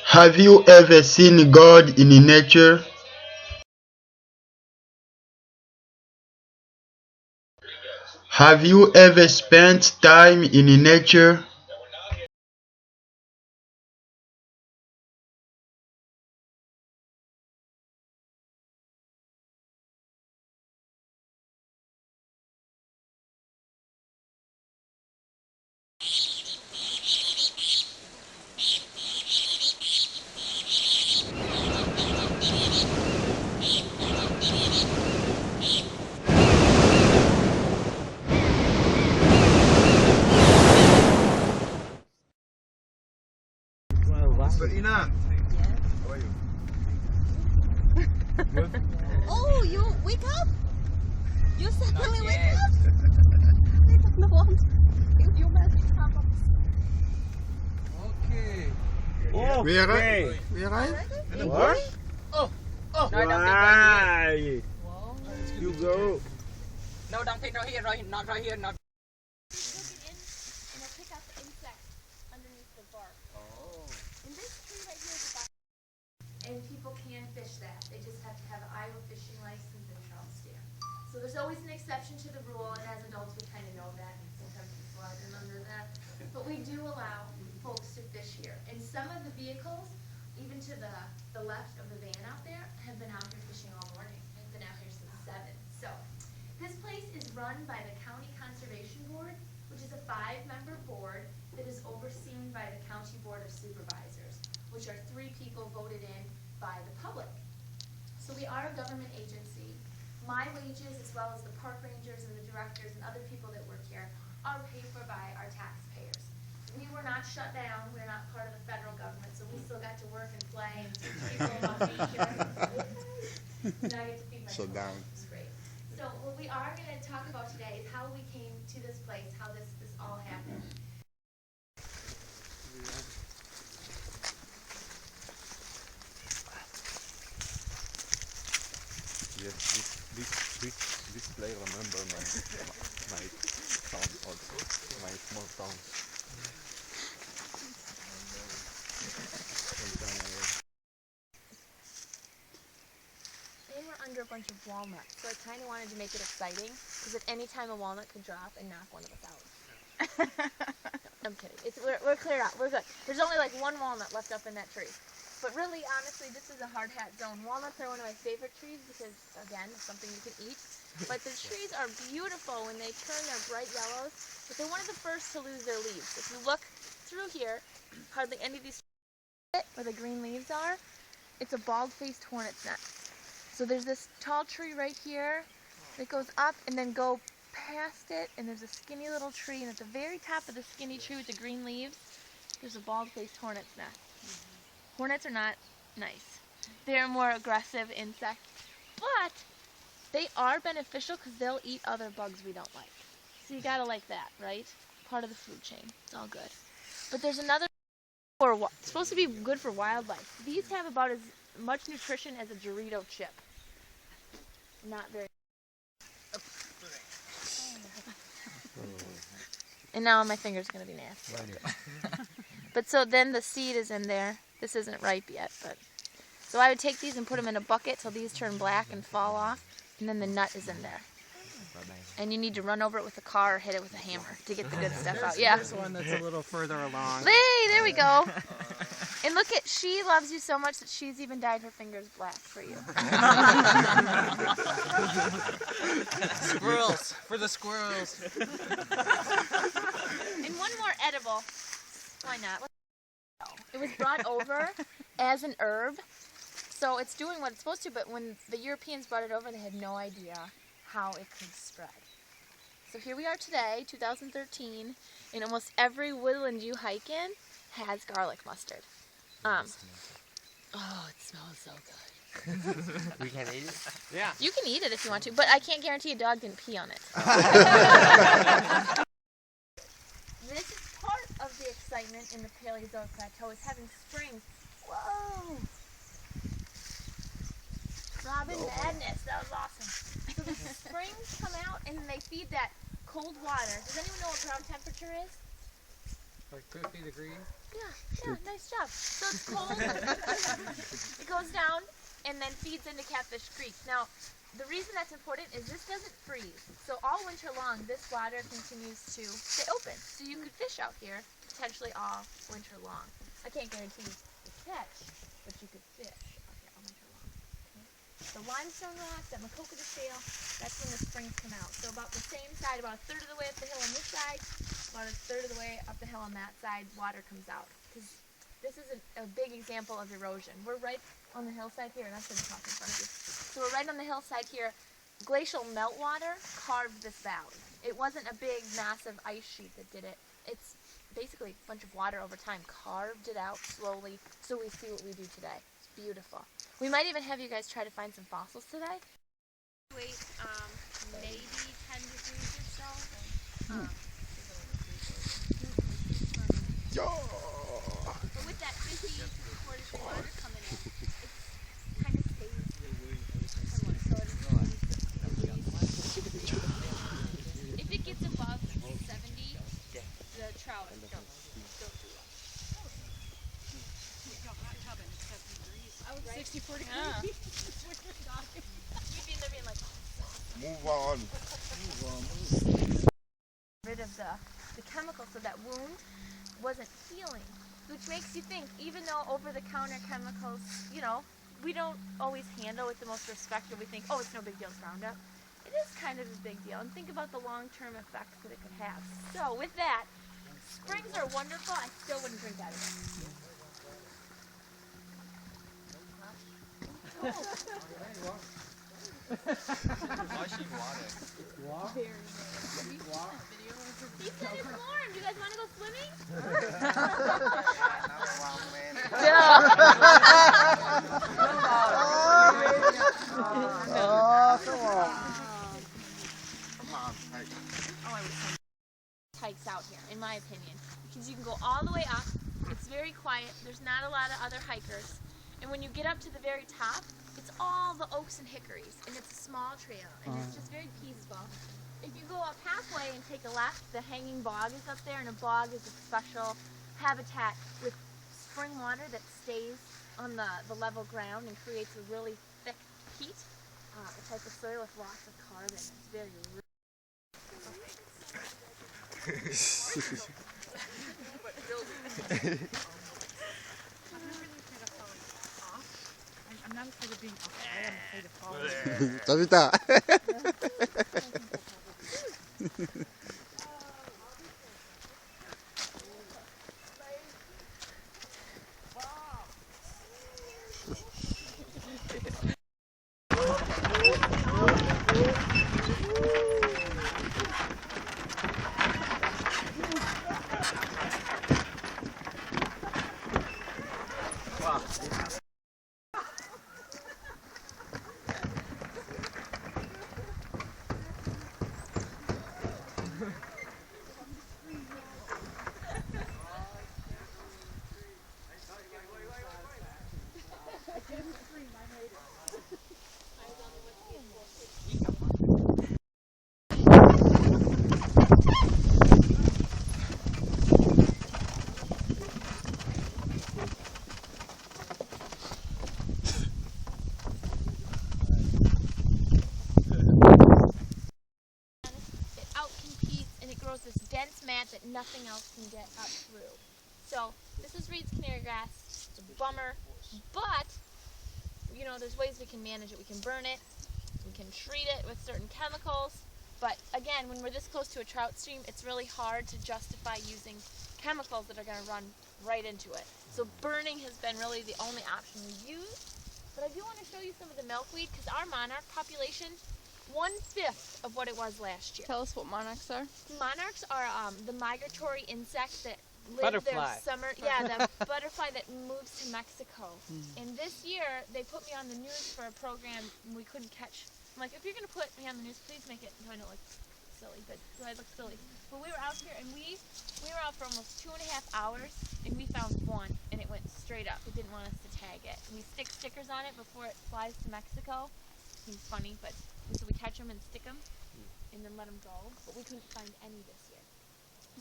Have you ever seen God in nature? Have you ever spent time in nature? Ina, how are you? Good? Oh, you wake up? You suddenly wake up? Ik heb nog want you must have Okay. Oh, We arrive? okay. We arrive? What? No, don't pick Why? Whoa. You go. No, don't pick right here, not right here, not. You look it in and it'll pick out the insects underneath the bark. Oh. And this tree right here is about. And people can fish that. They just have to have an Iowa fishing license and trout stand. So there's always an exception to the rule, and as adults we kind of know that, and sometimes we slide in under that. But we do allow folks to fish here. And some of the vehicles, even to the left of the van out there, have been out here fishing all morning. They've been out here since 7. So this place is run by the County Conservation Board, which is a 5-member board that is overseen by the County Board of Supervisors, which are 3 people voted in by the public. So we are a government agency. My wages, as well as the park rangers and the directors and other people that work here, are paid for by our taxpayers. We were not shut down. We're not part of the federal government, so we still got to work and play and teach people about nature. Now I get to feed my children. Down. It's great. So what we are going to talk about today is how we came to this place, how this all happened. Yes, this play remember my town also, my small town. And we're under a bunch of walnuts, so I kind of wanted to make it exciting, because at any time a walnut could drop and knock one of us out. I'm kidding. We're cleared out. We're good. There's only like one walnut left up in that tree. But really, honestly, this is a hard hat zone. Walnuts are one of my favorite trees because, again, it's something you can eat. But the trees are beautiful when they turn their bright yellows, but they're one of the first to lose their leaves. If you look through here, hardly any of these where the green leaves are, it's a bald-faced hornet's nest. So there's this tall tree right here that goes up and then go past it, and there's a skinny little tree, and at the very top of the skinny tree with the green leaves, there's a bald-faced hornet's nest. Hornets are not nice. They're a more aggressive insect, but they are beneficial because they'll eat other bugs we don't like. So you gotta like that, right? Part of the food chain. It's all good. But there's another, it's supposed to be good for wildlife. These have about as much nutrition as a Dorito chip. Not very. And now my finger's gonna be nasty. But so then the seed is in there. This isn't ripe yet, but so I would take these and put them in a bucket till these turn black and fall off, and then the nut is in there. And you need to run over it with a car or hit it with a hammer to get the good stuff out. Yeah. There's one that's a little further along. Hey, there we go. And look at, she loves you so much that she's even dyed her fingers black for you. Squirrels, for the squirrels. And one more edible. Why not? It was brought over as an herb, so it's doing what it's supposed to, but when the Europeans brought it over, they had no idea how it could spread. So here we are today, 2013, and almost every woodland you hike in has garlic mustard. Oh, it smells so good. We can eat it? Yeah. You can eat it if you want to, but I can't guarantee a dog didn't pee on it. This is part of the excitement in the Paleozoic Plateau is having springs. Whoa! Robin Madness, that was awesome. So the springs come out and they feed that cold water. Does anyone know what ground temperature is? Like 50 degrees. Yeah, nice job. So it's cold. It goes down and then feeds into Catfish Creek. Now, the reason that's important is this doesn't freeze. So all winter long, this water continues to stay open. So you could fish out here potentially all winter long. I can't guarantee the catch, but you could fish out here all winter long. Okay? The limestone rocks at Macoka de Shale, that's when the springs come out. So about the same side, about a third of the way up the hill on this side, about a third of the way up the hill on that side, water comes out. Because this is a big example of erosion. We're right on the hillside here, and I shouldn't talk in front of you. So we're right on the hillside here. Glacial meltwater carved this valley. It wasn't a big, massive ice sheet that did it. It's basically a bunch of water over time carved it out slowly, so we see what we do today. It's beautiful. We might even have you guys try to find some fossils today. Wait, maybe 10 degrees or so. But with that 50 to 40 degree water coming in, it's kind of safe. If it gets above 70, the trout don't do well. 64 degrees. Yeah. We'd be in there being like, Move on. rid of the chemical so that wound wasn't healing. Which makes you think, even though over-the-counter chemicals, you know, we don't always handle with the most respect, or we think, oh, it's no big deal, it's Roundup. It is kind of a big deal, and think about the long-term effects that it could have. So with that, springs are wonderful. I still wouldn't drink out of them. Washing water. He said it's warm. Do you guys want to go swimming? Hikes out here, in my opinion, because you can go all the way up. It's very quiet. There's not a lot of other hikers, and when you get up to the very top, it's all the oaks and hickories, and it's a small trail, and it's just very peaceful. If you go up halfway and take a left, the hanging bog is up there, and a bog is a special habitat with spring water that stays on the level ground and creates a really thick peat, a type of soil with lots of carbon. It's very rich. I'm not afraid of being off. I am afraid of falling. Tabita. Mat that nothing else can get up through. So this is Reed's canary grass. It's a bummer, but you know, there's ways we can manage it. We can burn it, we can treat it with certain chemicals, but again, when we're this close to a trout stream, it's really hard to justify using chemicals that are going to run right into it. So burning has been really the only option we use. But I do want to show you some of the milkweed, because our monarch population, 1/5 of what it was last year. Tell us what monarchs are. Monarchs are the migratory insect that live Butterfly. their summer. Yeah, the butterfly that moves to Mexico. And this year they put me on the news for a program we couldn't catch. I'm like, if you're gonna put me on the news, please make it so I don't look silly. But so I look silly. But we were out here and we were out for almost 2.5 hours and we found one and it went straight up. It didn't want us to tag it. We stick stickers on it before it flies to Mexico. Seems funny, but so we catch them and stick them, and then let them go. But we couldn't find any this year.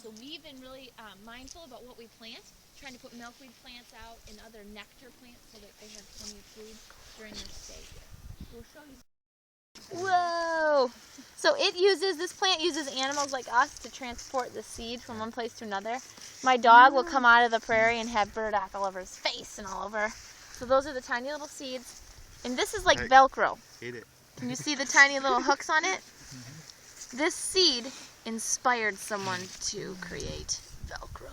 So we've been really mindful about what we plant, trying to put milkweed plants out and other nectar plants so that they have plenty of food during their stay here. We'll show you. Whoa! So this plant uses animals like us to transport the seed from one place to another. My dog will come out of the prairie and have burdock all over his face and all over. So those are the tiny little seeds. And this is like Velcro. Eat it. Can you see the tiny little hooks on it? This seed inspired someone to create Velcro.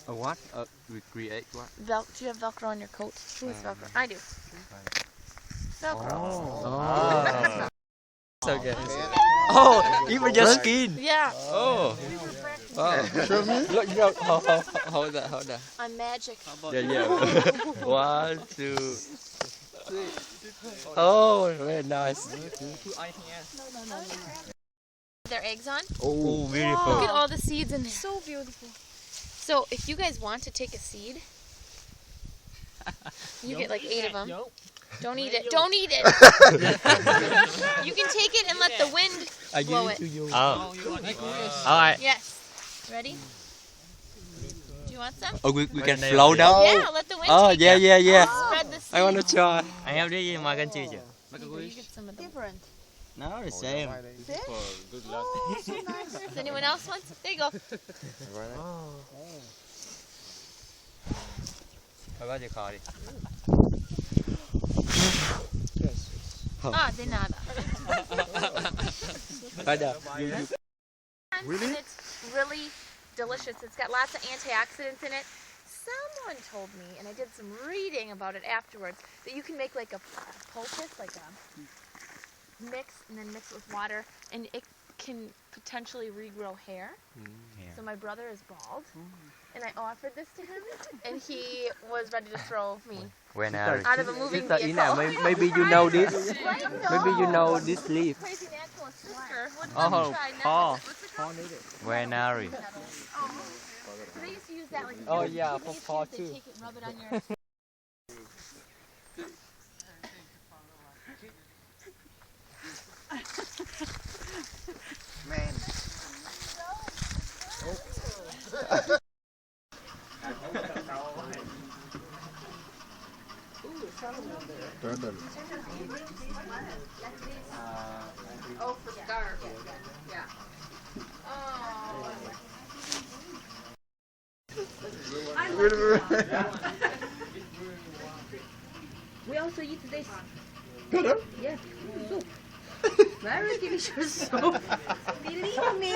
A what? We create what? Do you have Velcro on your coat? Who has Velcro? I do. Velcro. Oh. So good. Oh, even your skin. Yeah. Oh. Wow. Show me. Look, hold that. I'm magic. Yeah. 1, 2, 3. Oh, very nice. Their eggs on. Oh, beautiful. Look at all the seeds in there. So beautiful. So if you guys want to take a seed, you get like 8 of them. Don't eat it. Don't eat it. You can take it and let the wind blow it. Oh. Alright. Yes. Ready? Do you want some? Oh, we can flow down. Yeah, let the wind Oh, take it. yeah. Spread the seed. I want to try. Anh em đi mà cần chi chứ? You get some of them. Different. No, the same. Good luck. Oh, so nice. Does anyone else want? There you go. Thôi bao giờ khỏi đi. Ah, de nada. Really? And it's really delicious. It's got lots of antioxidants in it. Someone told me, and I did some reading about it afterwards, that you can make like a poultice, like a mix, and then mix it with water, and it can potentially regrow hair. So my brother is bald, and I offered this to him, and he was ready to throw me When out of a moving Sister vehicle. Ina, maybe you know this. Maybe you know this leaf. Crazy naturalist sister. Wouldn't Oh, let me try Paul. What's it called? When are you? So they used to use that like. Oh, yeah, for They Paul take too. it, rub it on your. Man. Turtle. Oh, for scarf. Yeah. We also eat this. Yeah, soup. Very delicious soup. Believe me.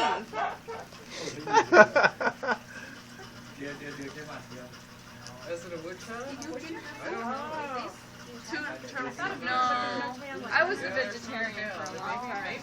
No, I was a vegetarian for a long time.